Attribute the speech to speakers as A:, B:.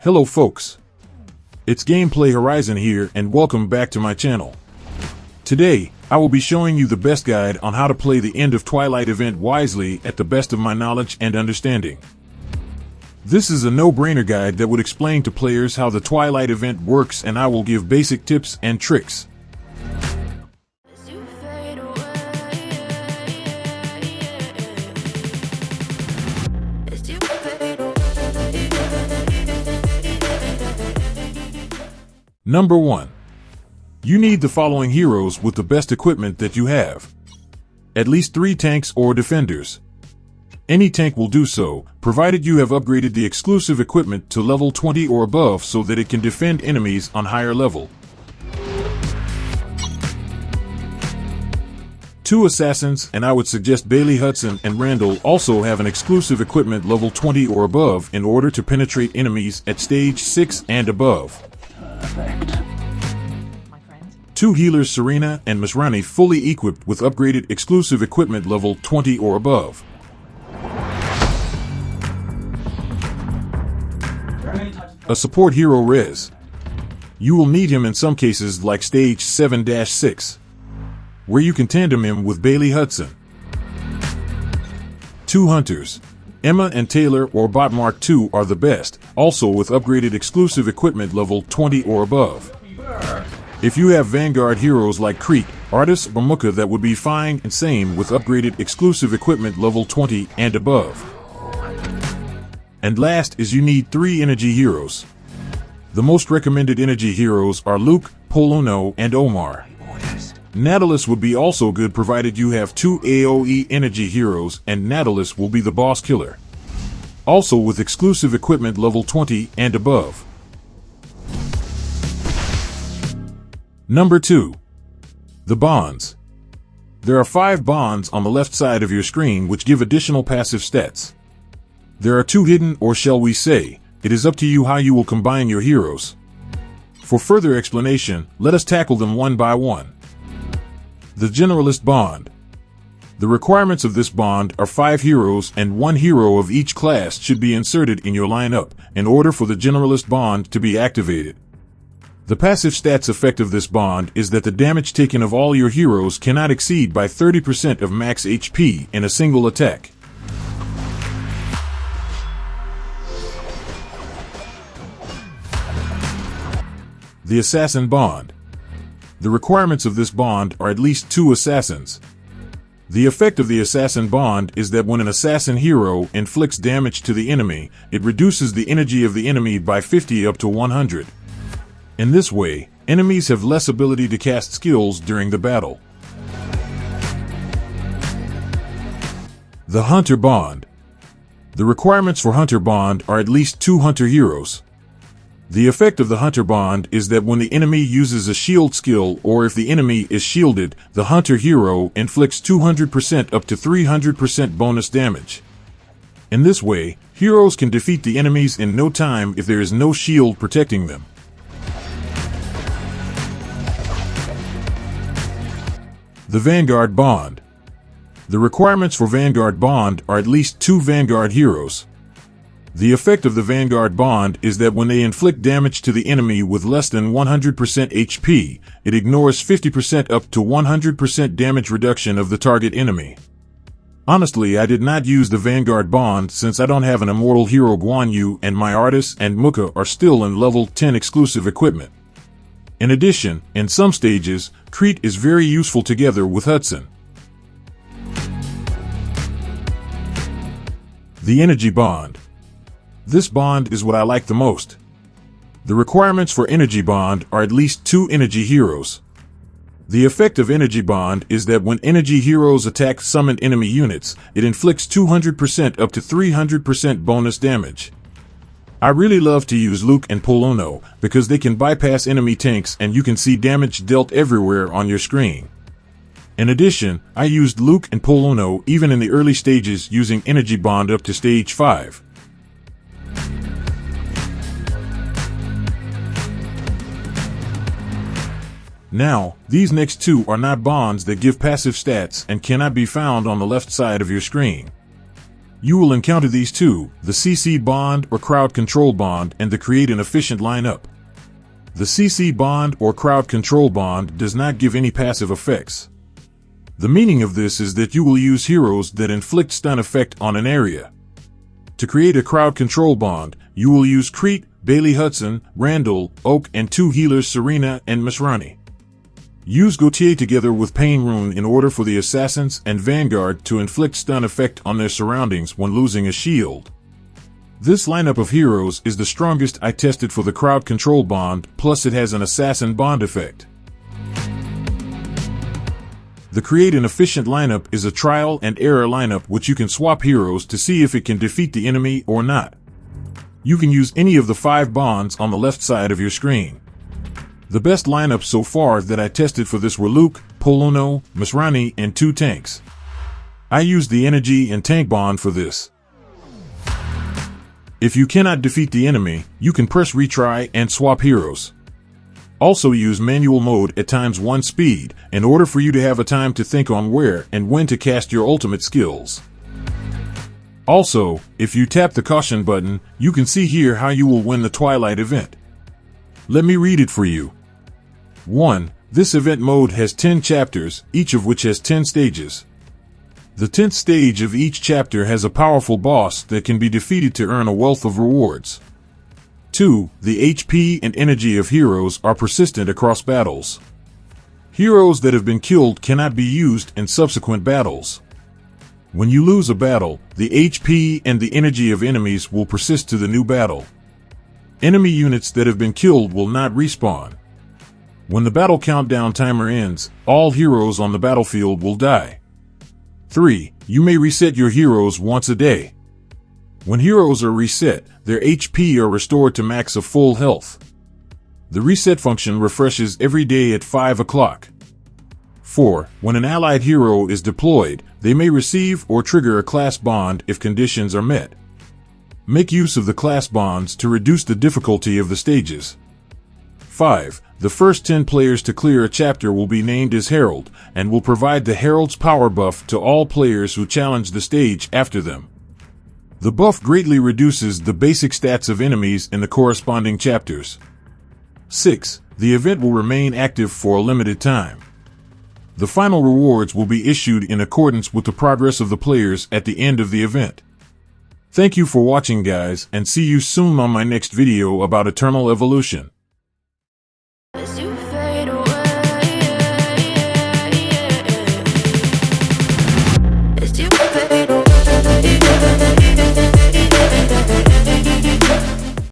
A: Hello folks, it's Gameplay Horizon here and welcome back to my channel. Today, I will be showing you the best guide on how to play the end of Twilight event wisely at the best of my knowledge and understanding. This is a no-brainer guide that would explain to players how the Twilight event works, and I will give basic tips and tricks. Number 1. You need the following heroes with the best equipment that you have. At least 3 tanks or defenders. Any tank will do so, provided you have upgraded the exclusive equipment to level 20 or above so that it can defend enemies on higher level. 2 assassins, and I would suggest Bailey, Hudson, and Randall also have an exclusive equipment level 20 or above in order to penetrate enemies at stage 6 and above.
B: Perfect.
A: 2 healers, Serena and Masrani, fully equipped with upgraded exclusive equipment level 20 or above. A support hero, Rez. You will need him in some cases like stage 7-6, where you can tandem him with Bailey, Hudson. 2 hunters. Emma and Taylor or Bot Mark II are the best, also with upgraded exclusive equipment level 20 or above. If you have Vanguard heroes like Creek, Artis, or Muka, that would be fine, and same with upgraded exclusive equipment level 20 and above. And last is you need 3 energy heroes. The most recommended energy heroes are Luke, Poluno, and Omar. Nautilus would be also good provided you have 2 AoE energy heroes, and Nautilus will be the boss killer. Also with exclusive equipment level 20 and above. Number 2. The bonds. There are 5 bonds on the left side of your screen which give additional passive stats. There are 2 hidden, or shall we say, it is up to you how you will combine your heroes. For further explanation, let us tackle them one by one. The Generalist Bond. The requirements of this bond are 5 heroes, and 1 hero of each class should be inserted in your lineup in order for the Generalist Bond to be activated. The passive stats effect of this bond is that the damage taken of all your heroes cannot exceed by 30% of max HP in a single attack. The Assassin Bond. The requirements of this bond are at least 2 assassins. The effect of the Assassin Bond is that when an assassin hero inflicts damage to the enemy, it reduces the energy of the enemy by 50 up to 100. In this way, enemies have less ability to cast skills during the battle. The Hunter Bond. The requirements for Hunter Bond are at least 2 hunter heroes. The effect of the Hunter Bond is that when the enemy uses a shield skill, or if the enemy is shielded, the Hunter hero inflicts 200% up to 300% bonus damage. In this way, heroes can defeat the enemies in no time if there is no shield protecting them. The Vanguard Bond. The requirements for Vanguard Bond are at least 2 Vanguard heroes. The effect of the Vanguard Bond is that when they inflict damage to the enemy with less than 100% HP, it ignores 50% up to 100% damage reduction of the target enemy. Honestly, I did not use the Vanguard Bond since I don't have an immortal hero. Guan Yu and my Artis and Muka are still in level 10 exclusive equipment. In addition, in some stages, Crete is very useful together with Hudson. The Energy Bond. This bond is what I like the most. The requirements for Energy Bond are at least 2 energy heroes. The effect of Energy Bond is that when energy heroes attack summoned enemy units, it inflicts 200% up to 300% bonus damage. I really love to use Luke and Poluno because they can bypass enemy tanks and you can see damage dealt everywhere on your screen. In addition, I used Luke and Poluno even in the early stages using Energy Bond up to stage 5. Now, these next 2 are not bonds that give passive stats and cannot be found on the left side of your screen. You will encounter these two, the CC bond or crowd control bond, and the create an efficient lineup. The CC bond or crowd control bond does not give any passive effects. The meaning of this is that you will use heroes that inflict stun effect on an area. To create a crowd control bond, you will use Crete, Bailey Hudson, Randall, Oak, and two healers Serena and Misrani. Use Gautier together with Pain Rune in order for the Assassins and Vanguard to inflict stun effect on their surroundings when losing a shield. This lineup of heroes is the strongest I tested for the crowd control bond, plus it has an Assassin bond effect. The create an efficient lineup is a trial and error lineup which you can swap heroes to see if it can defeat the enemy or not. You can use any of the 5 bonds on the left side of your screen. The best lineups so far that I tested for this were Luke, Polono, Misrani, and 2 tanks. I used the energy and tank bond for this. If you cannot defeat the enemy, you can press retry and swap heroes. Also use manual mode at ×1 speed in order for you to have a time to think on where and when to cast your ultimate skills. Also, if you tap the caution button, you can see here how you will win the Twilight event. Let me read it for you. 1. This event mode has 10 chapters, each of which has 10 stages. The 10th stage of each chapter has a powerful boss that can be defeated to earn a wealth of rewards. 2. The HP and energy of heroes are persistent across battles. Heroes that have been killed cannot be used in subsequent battles. When you lose a battle, the HP and the energy of enemies will persist to the new battle. Enemy units that have been killed will not respawn. When the battle countdown timer ends, all heroes on the battlefield will die. 3. You may reset your heroes once a day. When heroes are reset, their HP are restored to max of full health. The reset function refreshes every day at 5 o'clock. 4. When an allied hero is deployed, they may receive or trigger a class bond if conditions are met. Make use of the class bonds to reduce the difficulty of the stages. 5. The first 10 players to clear a chapter will be named as Herald, and will provide the Herald's power buff to all players who challenge the stage after them. The buff greatly reduces the basic stats of enemies in the corresponding chapters. 6. The event will remain active for a limited time. The final rewards will be issued in accordance with the progress of the players at the end of the event. Thank you for watching, guys, and see you soon on my next video about Eternal Evolution.